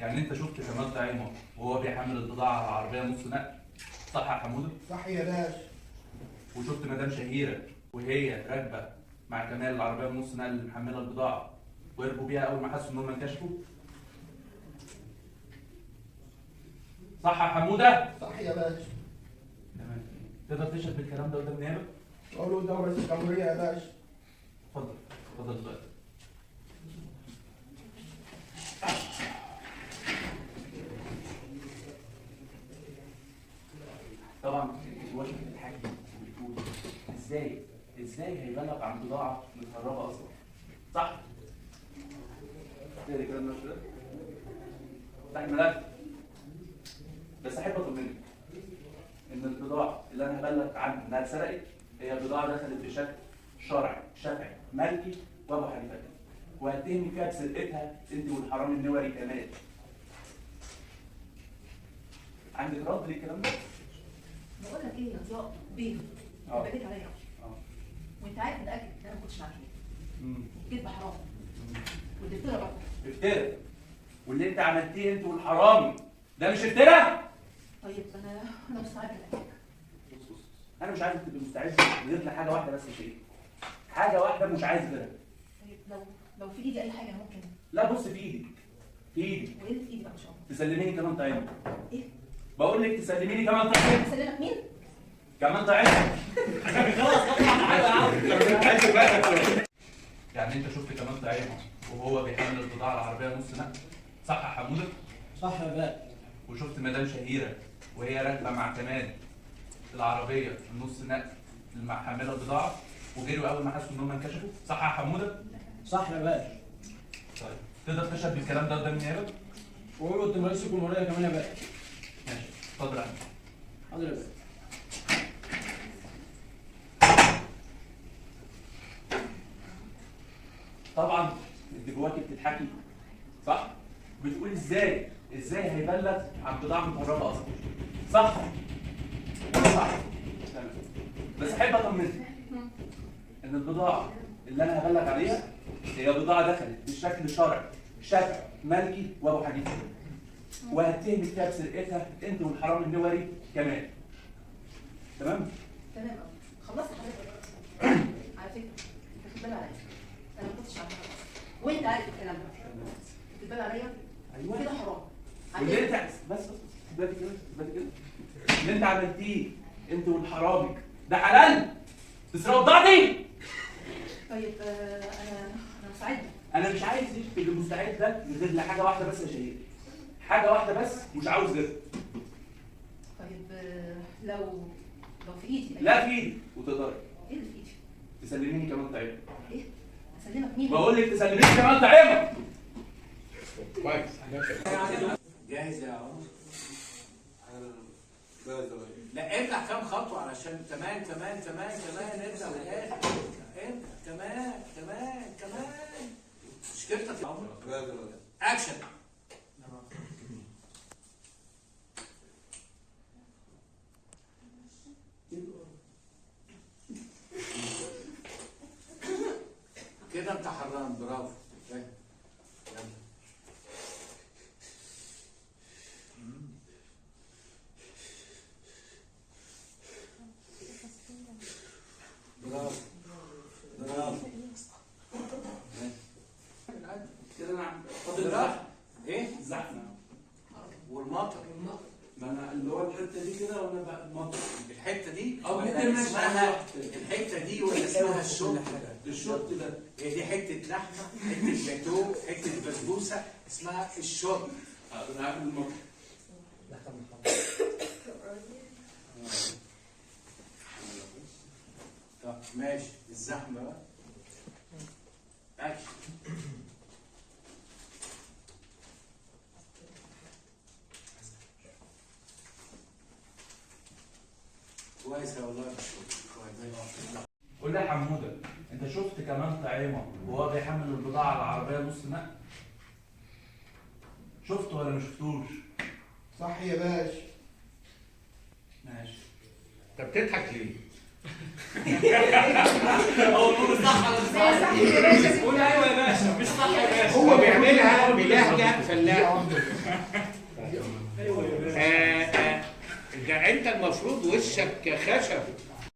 يعني انت شفت كمال طعيمه وهو بيحمل البضاعه على عربيه نص نقل، صح يا حموده؟ صح يا باشا. وشفت مدام شهيره وهي راكبه مع كمال العربيه نص نقل اللي محمله البضاعه وهربوا بيها اول ما حسوا ان هم انكشفوا، صح يا حموده؟ صح يا باشا. تمام. تقدر تشهد بالكلام ده قدام النيابه؟ اقول قدام رئيس الجمهوريه يا باشا. اتفضل اتفضل دلوقتي. طبعا واجهه الحاكم بتقول ازاي هيبلغ عن بضاعه متهربه اصلا، صح؟ تقدر كده المشهد ده؟ صح الملف. بس احب اطمنك ان البضاعه اللي انا هبلغ عنها انها اتسرقت هي بضاعه دخلت بشكل شرعي شفعي ملكي وابو حنيفه، وهتهمي فيها بسرقتها انت والحرامي النوري كمان. عندك رد للكلام ده؟ بقول لك ايه يا ضياء بيه؟ بكيت عليا وانت عارف متاكد ان انا ما كنتش معاك ليه؟ الكذب حرام والدفتره برضه افترى، واللي انت عملتيه انت والحرامي ده مش افترى؟ طيب انا مستعد لك. بص انا مش عايزك تبقى مستعد غير لحاجه واحده بس يا شيخ، حاجه واحده مش عايز غيرها. طيب لو في ايدي اي حاجه انا ممكن. لا بص في ايدك وايه اللي في ايدي بقى ان شاء الله؟ تسلميني كمان طعيمه. ايه؟ بقول لك تسلميني كمان طعيمه. اسلمك مين؟ كمان طعيمه. خلاص يعني انت شفت كمان طعيمه وهو بيحمل البضاعه العربيه نص نقل، صح يا حموده؟ صح يا باشا. وشفت مدام شهيره وهي راكبه مع كمال العربيه النص نقل اللي محمله البضاعه وجريوا اول ما حسوا ان هم انكشفوا، صح يا حموده؟ صح يا باشا. طيب تقدر تشهد بالكلام ده قدام النيابه؟ وقول قدام رئيس الجمهوريه كمان يا باشا. ماشي اتفضل يا عم. حاضر يا باشا. طبعا انت جواكي بتضحكي، صح؟ بتقول ازاي هيبلغ عن بضاعه متهربه اصلا، صح؟ صح. تمام. بس احب اطمنك ان البضاعه اللي انا هبلغ عليها هي بضاعه دخلت بشكل شرعي شفعي ملكي وابو حنيفه، وهتهمك فيها بسرقتها انت والحرامي النوري كمان. تمام؟ تمام قوي. خلصت حضرتك. على فكره انت خد بالك عليا، انا ما كنتش عارفه اصلا وانت عارف الكلام ده. خد بالك عليا؟ ايوه كده حرام. واللي انت بس اثبتي كده اللي انت عملتيه انت والحرامي ده حلال؟ تسرقوا بضاعتي؟ طيب انا مستعده. انا مش عايز تبقى مستعد ده غير لحاجه واحده بس يا شهير، حاجه واحده بس مش عاوز غيرها. طيب لو في ايدي. لا في ايدي وتقدري. ايه اللي في ايدي؟ تسلميني كمان طعيمه. ايه؟ اسلمك مين؟ بقول لك تسلميني كمان طعيمه. كويس. جاهز يا عمر؟ لا ابلع كام خطوه علشان كمان ابدا للاخر. انت كمان مشكلتك يا عمر. اكشن. كده انت حران، برافو. يلا. برافو. كده انا فاضل الزحمه. ايه؟ الزحمه والمطر. ما انا اللي هو الحته دي كده وانا بقى المنطق الحته دي أو ولا كده ماشي. اسمها الحته دي ولا اسمها الشوط؟ الشوط ده هي دي حته لحمه، حته جاتوه، حته بسبوسه، اسمها الشوط. انا عارف المنطق. طب ماشي، الزحمه بقى. اكشن. كويس يا والله، كويس. قول لي يا حموده انت شفت كمان طعيمه وهو بيحمل البضاعه على العربيه نص نقل؟ شفته ولا ما شفتوش؟ صح يا باشا. ماشي. انت بتضحك ليه؟ هو بيقول صح ولا مش هي صح يا باشا. قول ايوه يا باشا، مش صح يا باشا. هو بيعملها بلهجه فلاحه. ده انت المفروض وشك خشب